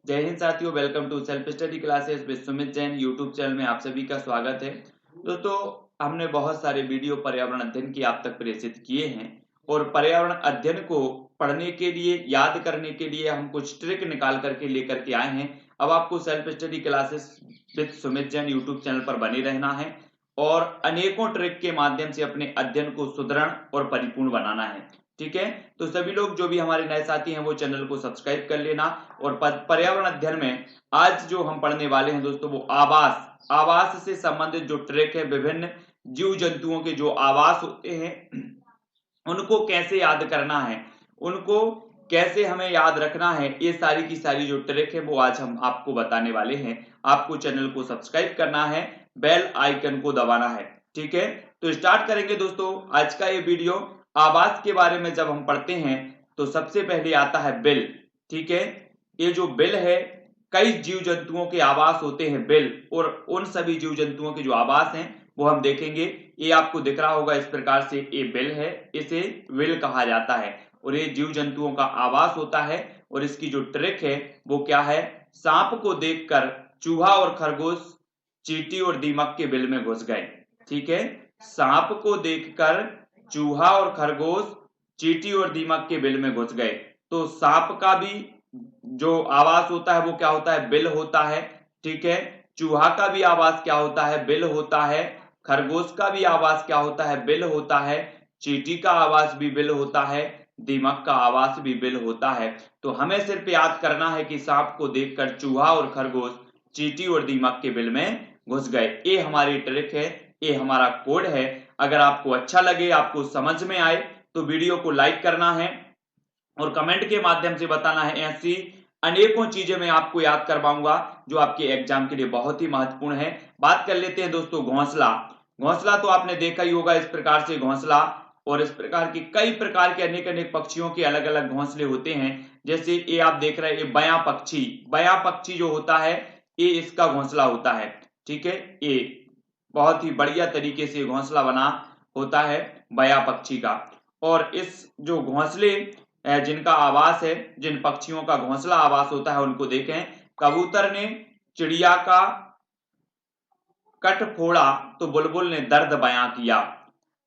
जय हिंद साथियों, welcome to self study classes with Sumit Jain YouTube channel में आप सभी का स्वागत है। दोस्तों, हमने बहुत सारे वीडियो पर्यावरण अध्ययन की आप तक प्रेषित किए हैं और पर्यावरण अध्ययन को पढ़ने के लिए, याद करने के लिए हम कुछ ट्रिक निकाल करके लेकर के आए हैं। अब आपको self study classes with Sumit Jain YouTube channel पर बने रहना है और अनेकों ट्रिक के माध्यम से अपने अध्ययन को सुदृढ़ और परिपूर्ण बनाना है। ठीक है, तो सभी लोग जो भी हमारे नए साथी हैं वो चैनल को सब्सक्राइब कर लेना। और पर्यावरण अध्ययन में आज जो हम पढ़ने वाले हैं दोस्तों, वो आवास से संबंधित जो ट्रिक है, विभिन्न जीव जंतुओं के जो आवास होते हैं उनको कैसे याद करना है, उनको कैसे हमें याद रखना है, ये सारी की सारी जो ट्रिक है वो आज हम आपको बताने वाले हैं। आपको चैनल को सब्सक्राइब करना है, बेल आइकन को दबाना है। ठीक है, तो स्टार्ट करेंगे दोस्तों आज का ये वीडियो। आवास के बारे में जब हम पढ़ते हैं तो सबसे पहले आता है बिल। ठीक है, ये जो बिल है, कई जीव जंतुओं के आवास होते हैं बिल, और उन सभी जीव जंतुओं के जो आवास हैं वो हम देखेंगे। ये आपको दिख रहा होगा इस प्रकार से, ये बिल है, इसे विल कहा जाता है और ये जीव जंतुओं का आवास होता है। और इसकी जो ट्रिक है वो क्या है, सांप को देखकर चूहा और खरगोश चींटी और दीमक के बिल में घुस गए। ठीक है, सांप को देखकर चूहा और खरगोश चींटी और दीमक के बिल में घुस गए। तो सांप का भी जो आवास होता है वो क्या होता है, बिल होता है। ठीक है, चूहा का भी आवास क्या होता है, बिल होता है। खरगोश का भी आवास क्या होता है, बिल होता है। चींटी का आवास भी बिल होता है, दीमक का आवास भी बिल होता है। तो हमें सिर्फ याद करना है कि सांप को देखकर चूहा और खरगोश चींटी और दीमक के बिल में घुस गए। ये हमारी ट्रिक है, ये हमारा कोड है। अगर आपको अच्छा लगे, आपको समझ में आए, तो वीडियो को लाइक करना है और कमेंट के माध्यम से बताना है। ऐसी अनेकों चीजें मैं आपको याद करवाऊंगा जो आपके एग्जाम के लिए बहुत ही महत्वपूर्ण है। बात कर लेते हैं दोस्तों घोंसला। घोंसला तो आपने देखा ही होगा, इस प्रकार से घोंसला, और इस प्रकार की कई प्रकार के अनेक अनेक पक्षियों के अलग अलग घोंसले होते हैं। जैसे ये आप देख रहे हैं, ये बया पक्षी जो होता है, ये इसका घोंसला होता है। ठीक है, ये बहुत ही बढ़िया तरीके से घोंसला बना होता है बया पक्षी का। और इस जो घोंसले जिनका आवास है, जिन पक्षियों का घोंसला आवास होता है, उनको देखें। कबूतर ने चिड़िया का कट फोड़ा तो बुलबुल ने दर्द बयां किया।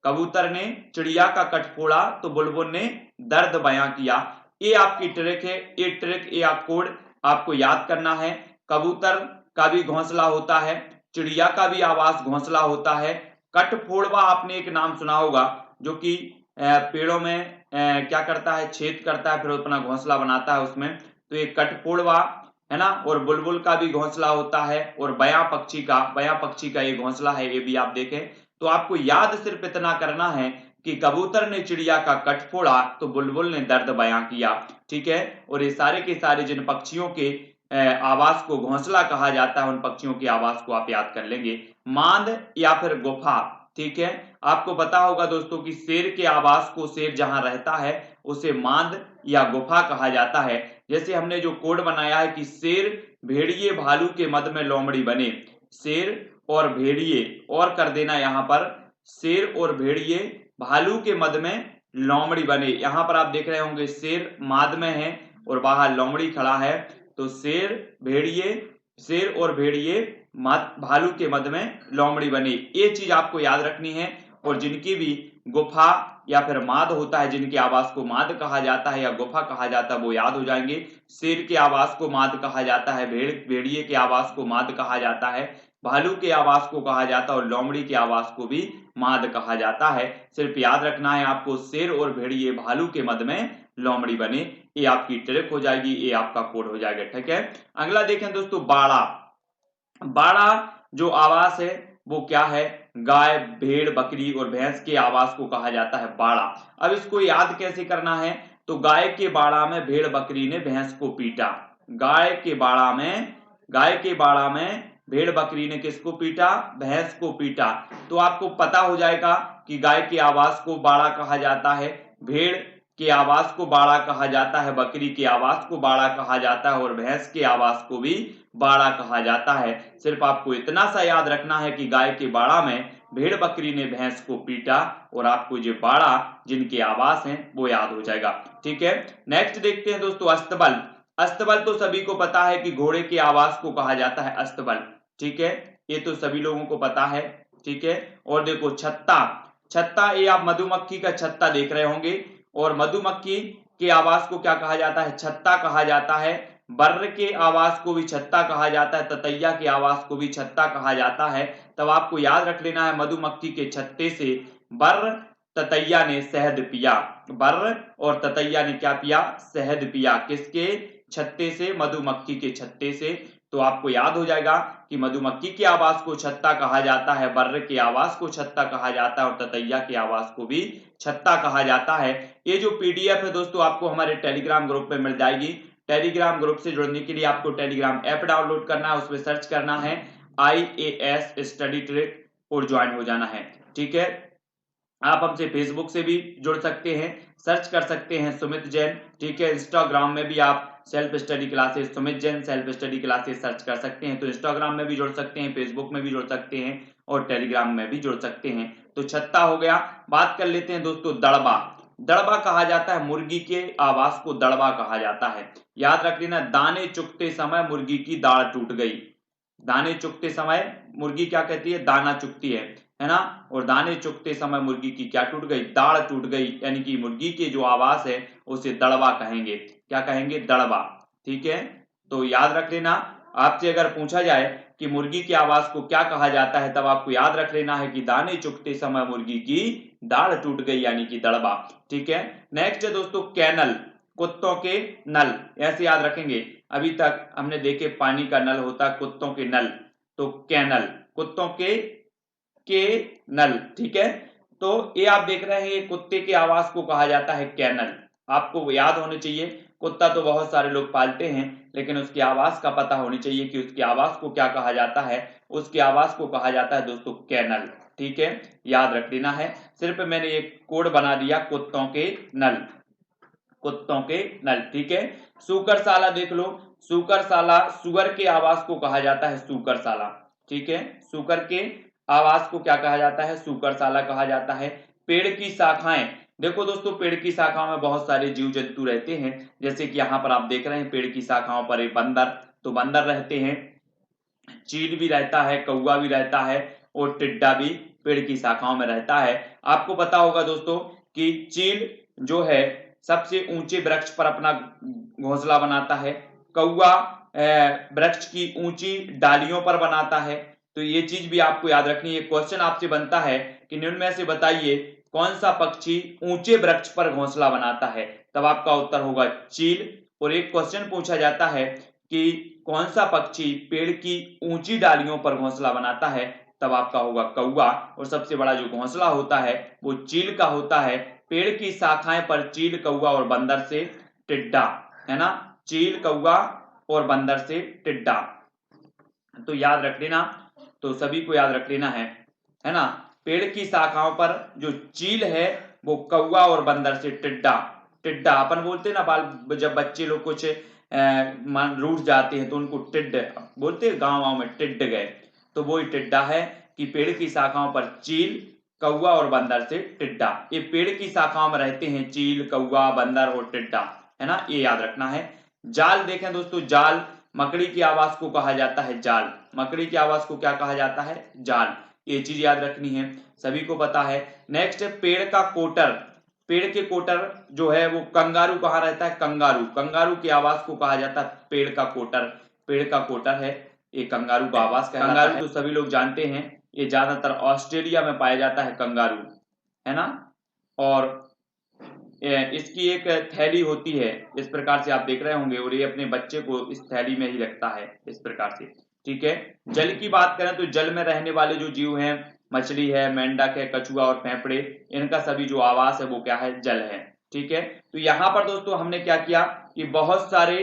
कबूतर ने चिड़िया का कट फोड़ा तो बुलबुल ने दर्द बयां किया। ये आपकी ट्रिक है, ये ट्रिक, ये आप कोड आपको याद करना है। कबूतर का भी घोंसला होता है, चिड़िया का भी आवास घोंसला होता है। कटफोड़वा आपने एक नाम सुना होगा, जो कि पेड़ों में क्या करता है, छेद करता है, फिर अपना घोंसला बनाता है उसमें। तो ये कटफोड़वा है ना। और बुलबुल का भी घोंसला होता है, और बया पक्षी का ये घोंसला है, ये भी आप देखें। तो आपको याद सिर्फ इतना करना है कि कबूतर ने चिड़िया का कट फोड़ा तो बुलबुल ने दर्द बयां किया। ठीक है, और ये सारे के सारे जिन पक्षियों के आवास को घोंसला कहा जाता है, उन पक्षियों के आवास को आप याद कर लेंगे। मांद या फिर गुफा। ठीक है, आपको पता होगा दोस्तों कि शेर के आवास को, शेर जहां रहता है, उसे मांद या गुफा कहा जाता है। जैसे हमने जो कोड बनाया है कि शेर भेड़िए भालू के मद में लोमड़ी बने। शेर और भेड़िए, और कर देना यहां पर, शेर और भेड़िए भालू के मद में लोमड़ी बने। यहां पर आप देख रहे होंगे शेर माद में है और बाहर लोमड़ी खड़ा है। तो शेर और भेड़िए भालू के मद में लोमड़ी बने, ये चीज आपको याद रखनी है। और जिनकी भी गुफा या फिर माद होता है, जिनके आवास को माद कहा जाता है या गुफा कहा जाता है, वो याद हो जाएंगे। शेर के आवास को माद कहा जाता है, भेड़िए के आवास को माद कहा जाता है, भालू के आवास को कहा जाता है, और लोमड़ी के आवास को भी माद कहा जाता है। सिर्फ याद रखना है आपको, शेर और भेड़िए भालू के मद में लोमड़ी बने। ये आपकी ट्रिक हो जाएगी, ये आपका कोड हो जाएगा। ठीक है, अगला देखें दोस्तों, बाड़ा। बाड़ा जो आवास है वो क्या है, गाय, भेड़, बकरी और भैंस के आवास को कहा जाता है बाड़ा। अब इसको याद कैसे करना है, तो गाय के बाड़ा में भेड़ बकरी ने भैंस को पीटा। गाय के बाड़ा में भेड़ बकरी ने किसको पीटा, भैंस को पीटा। तो आपको पता हो जाएगा कि गाय के आवास को बाड़ा कहा जाता है, भेड़ के आवास को बाड़ा कहा जाता है, बकरी के आवास को बाड़ा कहा जाता है, और भैंस के आवास को भी बाड़ा कहा जाता है। सिर्फ आपको इतना सा याद रखना है कि गाय के बाड़ा में भेड़ बकरी ने भैंस को पीटा, और आपको जो बाड़ा जिनके आवास हैं वो याद हो जाएगा। ठीक है, नेक्स्ट देखते हैं दोस्तों, अस्तबल। अस्तबल तो सभी को पता है कि घोड़े के आवास को कहा जाता है अस्तबल, ठीक है, ये तो सभी लोगों को पता है, ठीक है। और देखो छत्ता, छत्ता ये आप मधुमक्खी का छत्ता देख रहे होंगे, और मधुमक्खी के आवास को क्या कहा जाता है, छत्ता कहा जाता है। बर्र के आवास को भी छत्ता कहा जाता है, ततैया के आवास को भी छत्ता कहा जाता है। तब आपको याद रख लेना है, मधुमक्खी के छत्ते से बर्र ततैया ने शहद पिया, बर्र और ततैया ने क्या पिया, शहद पिया, किसके छत्ते से, मधुमक्खी के छत्ते से। तो आपको याद हो जाएगा कि मधुमक्खी के आवास को छत्ता कहा जाता है, बर्र के आवास को छत्ता कहा जाता है, और ततैया के आवास को भी छत्ता कहा जाता है। ये जो पीडीएफ है दोस्तों आपको हमारे टेलीग्राम ग्रुप में मिल जाएगी। टेलीग्राम ग्रुप से जुड़ने के लिए आपको टेलीग्राम ऐप डाउनलोड करना है, उसमें सर्च करना है IAS स्टडी ट्रिक और ज्वाइन हो जाना है, ठीक है। आप हमसे फेसबुक से भी जुड़ सकते हैं, सर्च कर सकते हैं सुमित जैन, ठीक है। इंस्टाग्राम में भी आप self study classes Sumit Jain self study classes search कर सकते हैं, तो इंस्टाग्राम में भी जुड़ सकते हैं, फेसबुक में भी जुड़ सकते हैं और टेलीग्राम में भी जुड़ सकते हैं। तो छत्ता हो गया। बात कर लेते हैं दोस्तों दड़बा। दड़बा कहा जाता है मुर्गी के आवास को, दड़बा कहा जाता है। याद रख लेना, दाने चुगते समय मुर्गी की दाढ़ टूट गई, दाने चुगते समय मुर्गी क्या कहती है, दाना चुगती है ना, और दाने चुगते समय मुर्गी की क्या टूट गई, दाढ़ टूट गई, यानी कि मुर्गी के जो आवास है उसे दड़बा कहेंगे, क्या कहेंगे, दड़बा, ठीक है। तो याद रख लेना, आपसे अगर पूछा जाए कि मुर्गी के आवास को क्या कहा जाता है, तब आपको याद रख लेना है कि दाने चुगते समय मुर्गी की दाढ़ टूट गई, यानी कि दड़बा, ठीक है। नेक्स्ट है दोस्तों कैनल, कुत्तों के नल, ऐसे याद रखेंगे। अभी तक हमने देखे पानी का नल होता है, कुत्तों के नल, तो कैनल, कुत्तों के नल, ठीक है। तो ये आप देख रहे हैं, ये कुत्ते के आवास को कहा जाता है कैनल। आपको याद होने चाहिए, कुत्ता तो बहुत सारे लोग पालते हैं, लेकिन उसके आवास का पता होनी चाहिए कि उसके आवास को क्या कहा जाता है, उसके आवास को कहा जाता है दोस्तों कैनल, ठीक है, याद रख लेना है। सिर्फ मैंने एक कोड बना दिया, कुत्तों के नल, कुत्तों के नल, ठीक है। सूकरसाला देख लो, सूकरसाला सुअर के आवास को कहा जाता है सूकरसाला, ठीक है, सुकर के आवास को क्या कहा जाता है, सूकरसाला कहा जाता है। पेड़ की शाखाएं, देखो दोस्तों पेड़ की शाखाओं में बहुत सारे जीव जंतु रहते हैं, जैसे कि यहाँ पर आप देख रहे हैं पेड़ की शाखाओं पर एक बंदर, तो बंदर रहते हैं, चील भी रहता है, कौवा भी रहता है, और टिड्डा भी पेड़ की शाखाओं में रहता है। आपको पता होगा दोस्तों कि चील जो है सबसे ऊंचे वृक्ष पर अपना घोंसला बनाता है, कौवा वृक्ष की ऊंची डालियों पर बनाता है। तो ये चीज भी आपको याद रखनी है। क्वेश्चन आपसे बनता है कि निम्न में से बताइए कौन सा पक्षी ऊंचे वृक्ष पर घोंसला बनाता है, तब आपका उत्तर होगा चील। और एक क्वेश्चन पूछा जाता है कि कौन सा पक्षी पेड़ की ऊंची डालियों पर घोंसला बनाता है, तब आपका होगा कौवा। और सबसे बड़ा जो घोंसला होता है वो चील का होता है, पेड़ की शाखाएं पर चील, कौवा और बंदर से टिड्डा, है ना, चील, कौवा और बंदर से टिड्डा। तो याद रख लेना, तो सभी को याद रख लेना है ना, पेड़ की शाखाओं पर जो चील है वो कौवा और बंदर से टिड्डा, टिड्डा अपन बोलते हैं ना, बाल जब बच्चे लोग कुछ रूठ जाते हैं तो उनको टिड्ड बोलते हैं, गाँव में टिड्ड गए, तो वो टिड्डा है कि पेड़ की शाखाओं पर चील, कौवा और बंदर से टिड्डा। ये पेड़ की शाखाओं में रहते हैं चील, कौवा, बंदर और टिड्डा, है ना, ये याद रखना है। जाल देखें दोस्तों, जाल मकड़ी की आवास को कहा जाता है जाल, मकड़ी की आवास को क्या कहा जाता है, जाल, ये चीज याद रखनी है, सभी को पता है। नेक्स्ट है पेड़ का कोटर, पेड़ के कोटर जो है वो कंगारू कहाँ रहता है, कंगारू, कंगारू की आवास को कहा जाता है पेड़ का कोटर, पेड़ का कोटर है ये कंगारू का आवास कहलाता है। कंगारू तो सभी लोग जानते हैं, ये ज्यादातर ऑस्ट्रेलिया में पाया जाता है कंगारू, है ना, और इसकी एक थैली होती है, इस प्रकार से आप देख रहे होंगे, और ये अपने बच्चे को इस थैली में ही रखता है इस प्रकार से, ठीक है। जल की बात करें तो जल में रहने वाले जो जीव हैं, मछली है, मेंढक है, कछुआ और फेफड़े, इनका सभी जो आवास है वो क्या है, जल है, ठीक है। तो यहाँ पर दोस्तों हमने क्या किया कि बहुत सारे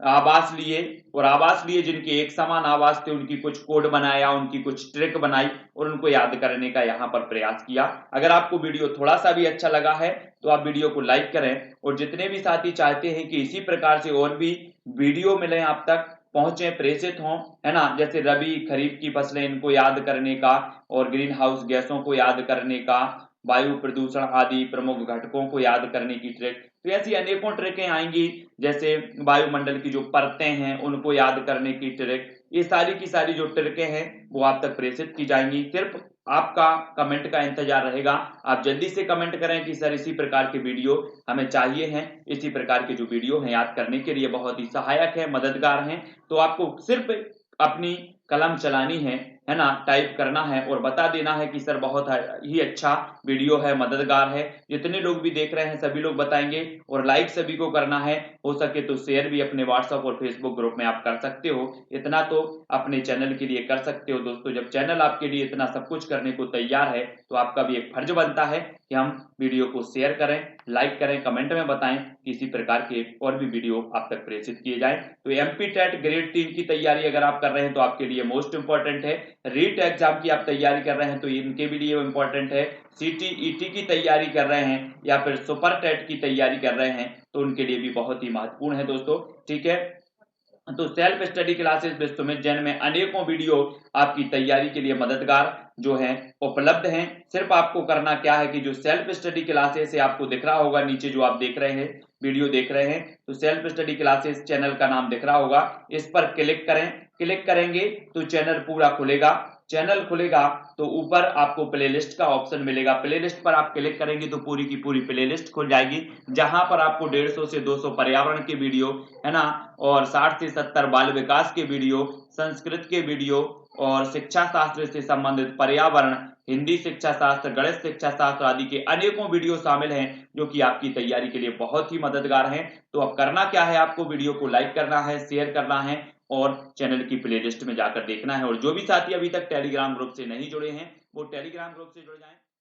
आवास लिए, और आवास लिए जिनके एक समान आवास थे, उनकी कुछ कोड बनाया, उनकी कुछ ट्रिक बनाई और उनको याद करने का यहाँ पर प्रयास किया। अगर आपको वीडियो थोड़ा सा भी अच्छा लगा है तो आप वीडियो को लाइक करें, और जितने भी साथी चाहते हैं कि इसी प्रकार से और भी वीडियो मिले, आप तक पहुंचे, प्रेषित हों, है ना, जैसे रबी खरीफ की फसलें इनको याद करने का, और ग्रीन हाउस गैसों को याद करने का, वायु प्रदूषण आदि प्रमुख घटकों को याद करने की ट्रिक। तो ऐसी अनेकों ट्रिकें आएंगी, जैसे वायुमंडल की जो परतें हैं उनको याद करने की ट्रिक। ये सारी की सारी जो ट्रिकें हैं वो आप तक प्रेषित की जाएंगी। सिर्फ आपका कमेंट का इंतजार रहेगा। आप जल्दी से कमेंट करें कि सर इसी प्रकार के वीडियो हमें चाहिए हैं। इसी प्रकार के जो वीडियो हैं याद करने के लिए बहुत ही सहायक है, मददगार हैं। तो आपको सिर्फ अपनी कलम चलानी है ना, टाइप करना है और बता देना है कि सर बहुत ही अच्छा वीडियो है, मददगार है। जितने लोग भी देख रहे हैं सभी लोग बताएंगे, और लाइक सभी को करना है। हो सके तो शेयर भी अपने व्हाट्सएप और फेसबुक ग्रुप में आप कर सकते हो। इतना तो अपने चैनल के लिए कर सकते हो दोस्तों। जब चैनल आपके लिए इतना सब कुछ करने को तैयार है तो आपका भी एक फर्ज बनता है कि हम वीडियो को शेयर करें, लाइक करें, कमेंट में बताएं कि इसी प्रकार के और भी वीडियो आप तक प्रेषित किए जाएं। तो एमपी टेट ग्रेड 3 की तैयारी अगर आप कर रहे हैं तो आपके लिए मोस्ट इंपॉर्टेंट है। रीट एग्जाम की आप तैयारी कर रहे हैं तो इनके भी लिए इंपॉर्टेंट है। सीटीईटी की तैयारी कर रहे हैं या फिर सुपर टेट की तैयारी कर रहे हैं तो उनके लिए भी बहुत ही महत्वपूर्ण है दोस्तों। ठीक है, तो self study classes with Sumit Jain में अनेकों वीडियो आपकी तैयारी के लिए मददगार जो हैं उपलब्ध हैं। सिर्फ आपको करना क्या है कि जो सेल्फ स्टडी क्लासेस है आपको दिख रहा होगा नीचे, जो आप देख रहे हैं वीडियो देख रहे हैं, तो सेल्फ स्टडी क्लासेस चैनल का नाम दिख रहा होगा। इस पर क्लिक करें। क्लिक करेंगे तो चैनल पूरा खुलेगा। चैनल खुलेगा तो ऊपर आपको प्लेलिस्ट का ऑप्शन मिलेगा। प्लेलिस्ट पर आप क्लिक करेंगे तो पूरी की पूरी प्लेलिस्ट खुल जाएगी, जहां पर आपको 150 से 200 पर्यावरण के वीडियो है ना, और 60 से 70 बाल विकास के वीडियो, संस्कृत के वीडियो और शिक्षा शास्त्र से संबंधित पर्यावरण, हिंदी शिक्षा शास्त्र, गणित शिक्षा शास्त्र आदि के अनेकों वीडियो शामिल हैं जो कि आपकी तैयारी के लिए बहुत ही मददगार हैं। तो अब करना क्या है, आपको वीडियो को लाइक करना है, शेयर करना है और चैनल की प्लेलिस्ट में जाकर देखना है। और जो भी साथी अभी तक टेलीग्राम ग्रुप से नहीं जुड़े हैं वो टेलीग्राम ग्रुप से जुड़ जाएं।